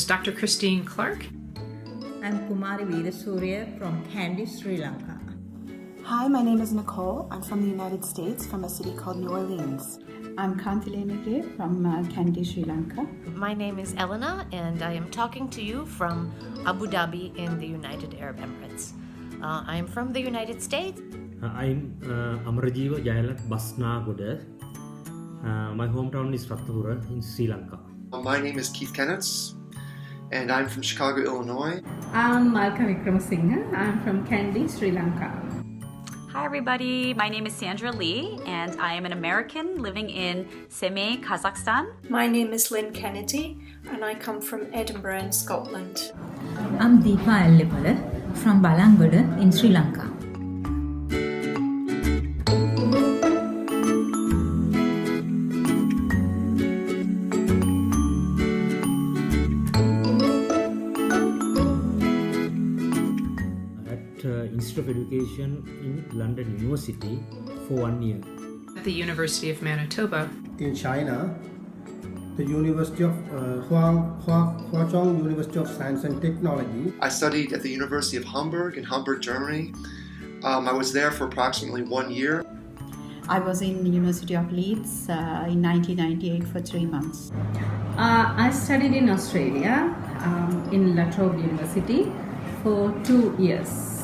Dr. Christine Clark. I'm Kumari Veerasurya from Kandy, Sri Lanka. Hi, my name is Nicole. I'm from the United States, from a city called New Orleans. I'm Kandy from Kandy, Sri Lanka. My name is Elena, and I am talking to you from Abu Dhabi in the United Arab Emirates. I am from the United States. I'm Amarajiva Jayalat Basnagoda. My hometown is Ratnapura in Sri Lanka. My name is Keith Kennetts, and I'm from Chicago, Illinois. I'm Malka Vikramasinghe. I'm from Kandy, Sri Lanka. Hi everybody, my name is Sandra Lee and I am an American living in Semey, Kazakhstan. My name is Lynn Kennedy and I come from Edinburgh in Scotland. I'm Deepa Allipala from Balangada in Sri Lanka. Institute of Education in London University for 1 year. At the University of Manitoba. In China, the University of Huazhong University of Science and Technology. I studied at the University of Hamburg in Hamburg, Germany. I was there for approximately 1 year. I was in the University of Leeds in 1998 for 3 months. I studied in Australia, in La Trobe University for 2 years.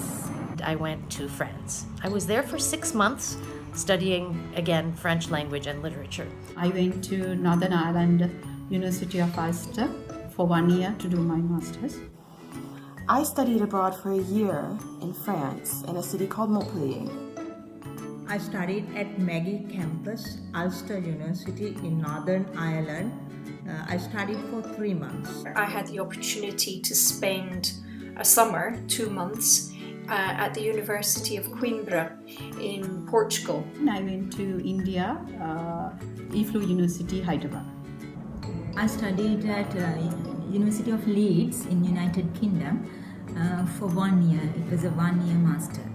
I went to France. I was there for 6 months studying, again, French language and literature. I went to Northern Ireland University of Ulster for 1 year to do my master's. I studied abroad for a year in France in a city called Montpellier. I studied at Maggie campus, Ulster University in Northern Ireland. I studied for 3 months. I had the opportunity to spend a summer, 2 months, at the University of Coimbra in Portugal. I went to India, IFLU University, Hyderabad. I studied at University of Leeds in United Kingdom for 1 year. It was a 1 year master.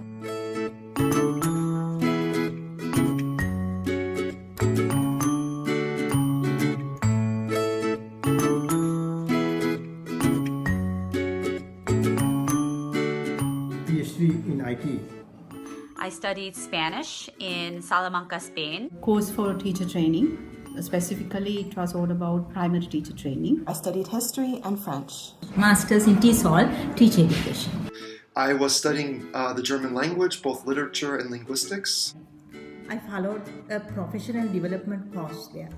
In IT. I studied Spanish in Salamanca, Spain. Course for teacher training. Specifically, it was all about primary teacher training. I studied history and French. Masters in TESOL, teacher education. I was studying the German language, both literature and linguistics. I followed a professional development course there.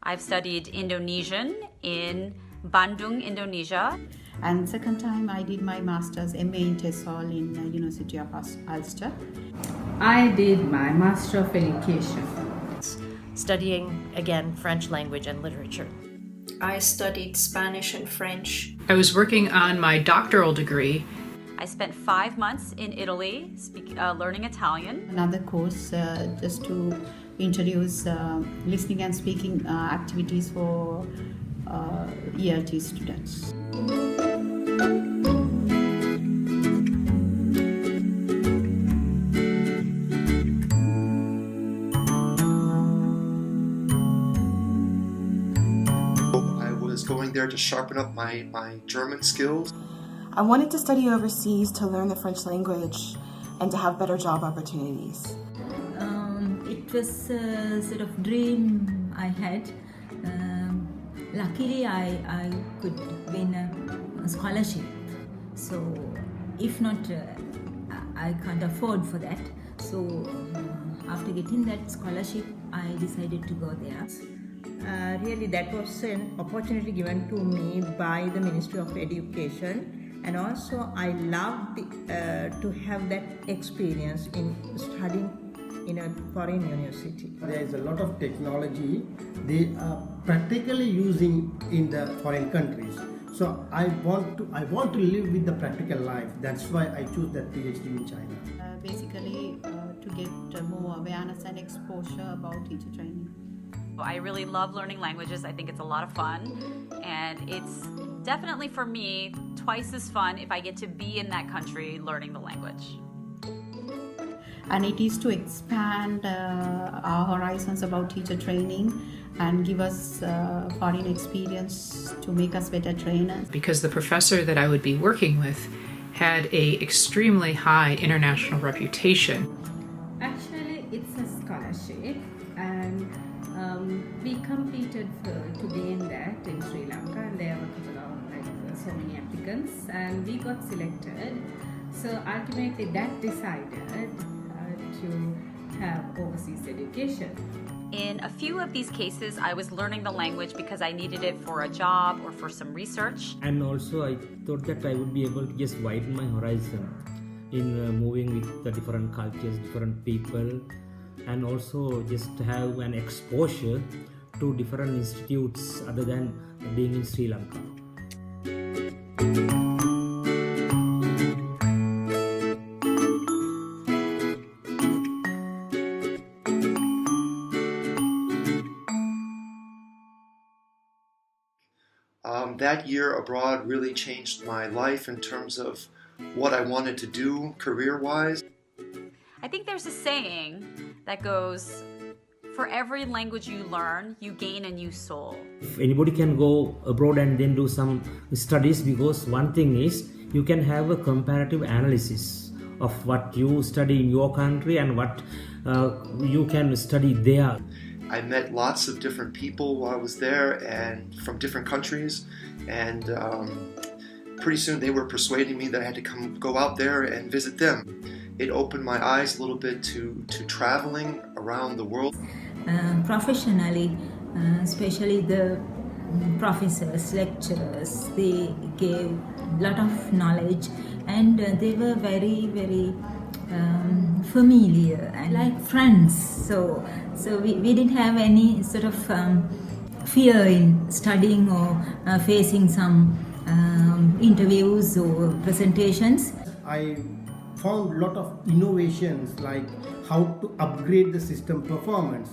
I've studied Indonesian in Bandung, Indonesia. And second time I did my master's MA in TESOL in University of Ulster. I did my Master of Education. Studying, again, French language and literature. I studied Spanish and French. I was working on my doctoral degree. I spent 5 months in Italy learning Italian. Another course just to introduce listening and speaking activities for ELT students. I was going there to sharpen up my German skills. I wanted to study overseas to learn the French language and to have better job opportunities. It was a sort of dream I had. Luckily, I could win a scholarship. So, if not, I can't afford for that. So, after getting that scholarship, I decided to go there. Really, that was an opportunity given to me by the Ministry of Education, and also I loved to have that experience in studying in a foreign university. There is a lot of technology they are practically using in the foreign countries. So I want to live with the practical life. That's why I choose that PhD in China. Basically, to get more awareness and exposure about teacher training. I really love learning languages. I think it's a lot of fun, and it's definitely for me twice as fun if I get to be in that country learning the language. and it is to expand our horizons about teacher training and give us foreign experience to make us better trainers. Because the professor that I would be working with had a extremely high international reputation. Actually, it's a scholarship, and we competed to gain that in Sri Lanka, and there were a couple of so many applicants, and we got selected. So ultimately, that decided to have overseas education. In a few of these cases, I was learning the language because I needed it for a job or for some research. And also I thought that I would be able to just widen my horizon in moving with the different cultures, different people, and also just have an exposure to different institutes other than being in Sri Lanka. That year abroad really changed my life in terms of what I wanted to do career-wise. I think there's a saying that goes, for every language you learn, you gain a new soul. If anybody can go abroad and then do some studies, because one thing is you can have a comparative analysis of what you study in your country and what you can study there. I met lots of different people while I was there and from different countries, and pretty soon they were persuading me that I had to go out there and visit them. It opened my eyes a little bit to traveling around the world. Professionally, especially the professors, lecturers, they gave a lot of knowledge, and they were very, very familiar and like friends. So we didn't have any sort of fear in studying or facing some interviews or presentations. I found a lot of innovations like how to upgrade the system performance.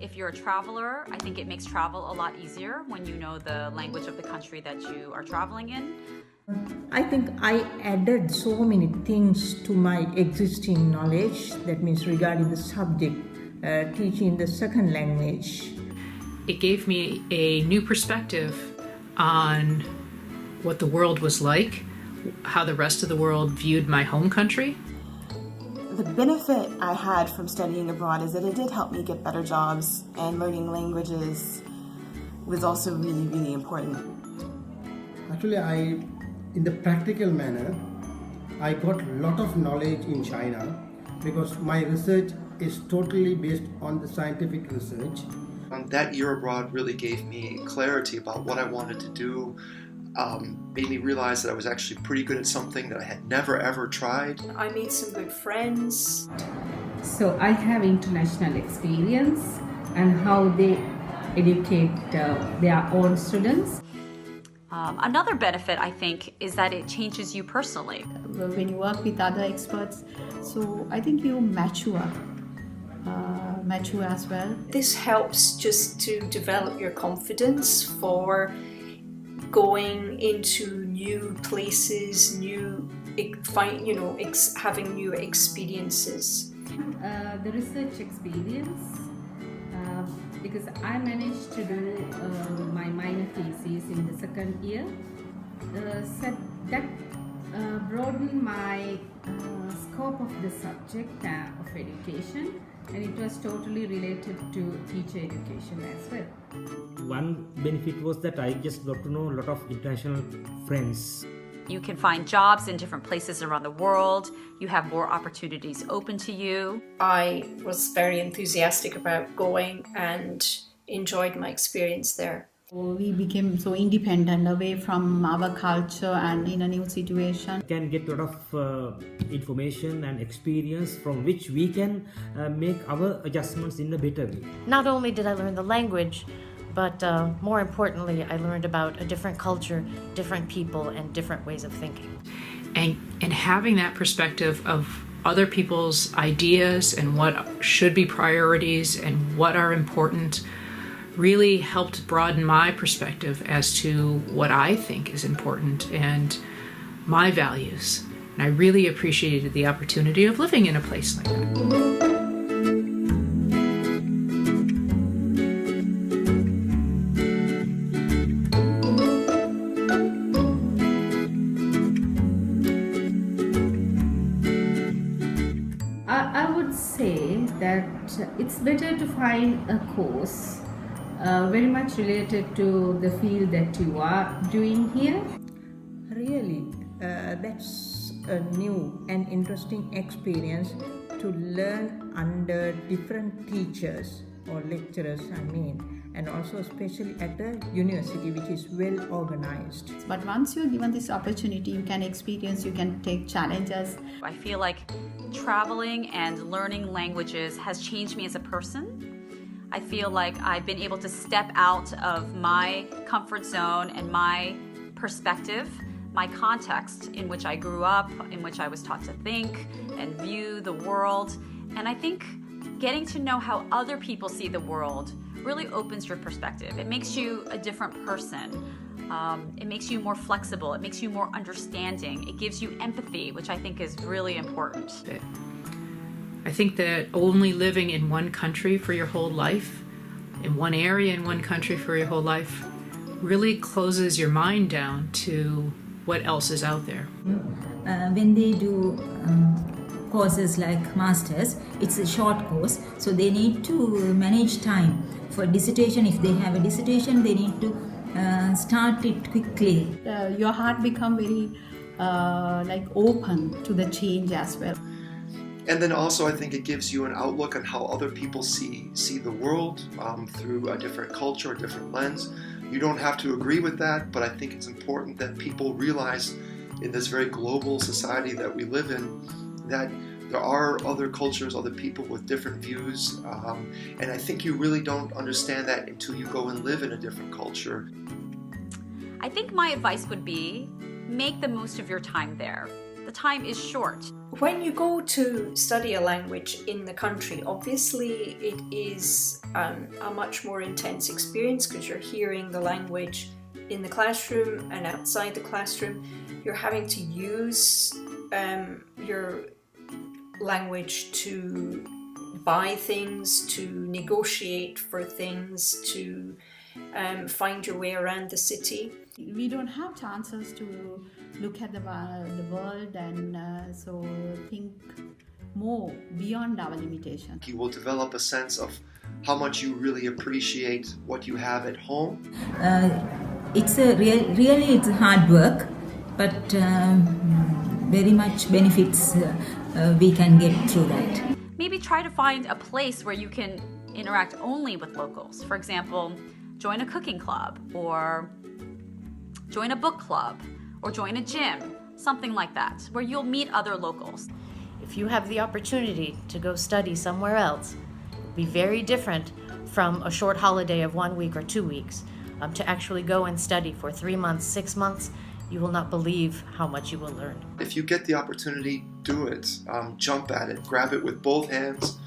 If you're a traveler, I think it makes travel a lot easier when you know the language of the country that you are traveling in. I think I added so many things to my existing knowledge, that means regarding the subject, teaching the second language. It gave me a new perspective on what the world was like, how the rest of the world viewed my home country. The benefit I had from studying abroad is that it did help me get better jobs, and learning languages was also really, really important. Actually, in the practical manner, I got a lot of knowledge in China because my research is totally based on the scientific research. That year abroad really gave me clarity about what I wanted to do, made me realize that I was actually pretty good at something that I had never ever tried. I made some good friends. So I have international experience and how they educate their own students. Another benefit, I think, is that it changes you personally. When you work with other experts, so I think you mature as well. This helps just to develop your confidence for going into new places, having new experiences. The research experience, because I managed to do my minor thesis in the second year, so that broadened my scope of the subject of education, and it was totally related to teacher education as well. One benefit was that I just got to know a lot of international friends. You can find jobs in different places around the world. You have more opportunities open to you. I was very enthusiastic about going and enjoyed my experience there. We became so independent, away from our culture and in a new situation. Can get a lot of information and experience from which we can make our adjustments in a better way. Not only did I learn the language, but more importantly, I learned about a different culture, different people, and different ways of thinking. And having that perspective of other people's ideas and what should be priorities and what are important really helped broaden my perspective as to what I think is important and my values. And I really appreciated the opportunity of living in a place like that. I would say that it's better to find a course very much related to the field that you are doing here. Really, that's a new and interesting experience to learn under different teachers or lecturers, and also especially at the university, which is well organized. But once you're given this opportunity, you can experience, you can take challenges. I feel like traveling and learning languages has changed me as a person. I feel like I've been able to step out of my comfort zone and my perspective, my context in which I grew up, in which I was taught to think and view the world. And I think getting to know how other people see the world really opens your perspective. It makes you a different person. It makes you more flexible. It makes you more understanding. It gives you empathy, which I think is really important. I think that only living in one country for your whole life, in one area in one country for your whole life, really closes your mind down to what else is out there. When they do courses like masters, it's a short course, so they need to manage time. For dissertation, if they have a dissertation, they need to start it quickly. Your heart become very open to the change as well. And then also I think it gives you an outlook on how other people see the world through a different culture, a different lens. You don't have to agree with that, but I think it's important that people realize in this very global society that we live in that there are other cultures, other people with different views, and I think you really don't understand that until you go and live in a different culture. I think my advice would be make the most of your time there. The time is short. When you go to study a language in the country, obviously it is a much more intense experience because you're hearing the language in the classroom and outside the classroom. You're having to use your language to buy things, to negotiate for things, to find your way around the city. We don't have chances to look at the world and so think more beyond our limitations. You will develop a sense of how much you really appreciate what you have at home. It's it's hard work, but very much benefits we can get through that. Maybe try to find a place where you can interact only with locals. For example, join a cooking club, or join a book club, or join a gym, something like that, where you'll meet other locals. If you have the opportunity to go study somewhere else, it'll be very different from a short holiday of 1 week or 2 weeks. To actually go and study for 3 months, 6 months, you will not believe how much you will learn. If you get the opportunity, do it. Jump at it. Grab it with both hands.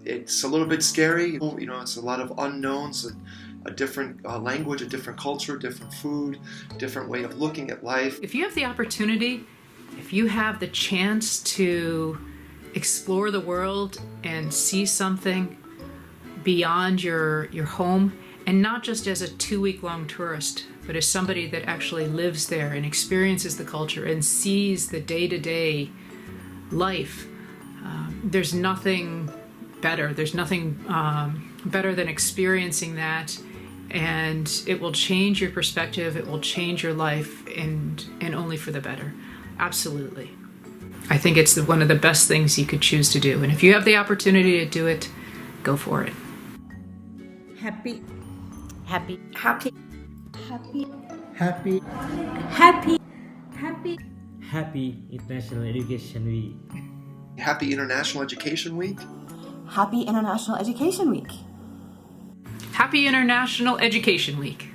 It's a little bit scary. It's a lot of unknowns, a different language, a different culture, different food, different way of looking at life. If you have the opportunity, if you have the chance to explore the world and see something beyond your home, and not just as a 2-week-long tourist, but as somebody that actually lives there and experiences the culture and sees the day-to-day life, there's nothing better. There's nothing better than experiencing that, and it will change your perspective. It will change your life, and only for the better. Absolutely. I think it's one of the best things you could choose to do, and if you have the opportunity to do it, go for it. Happy. Happy. Happy. Happy. Happy. Happy. Happy. Happy International Education Week. Happy International Education Week. Happy International Education Week. Happy International Education Week.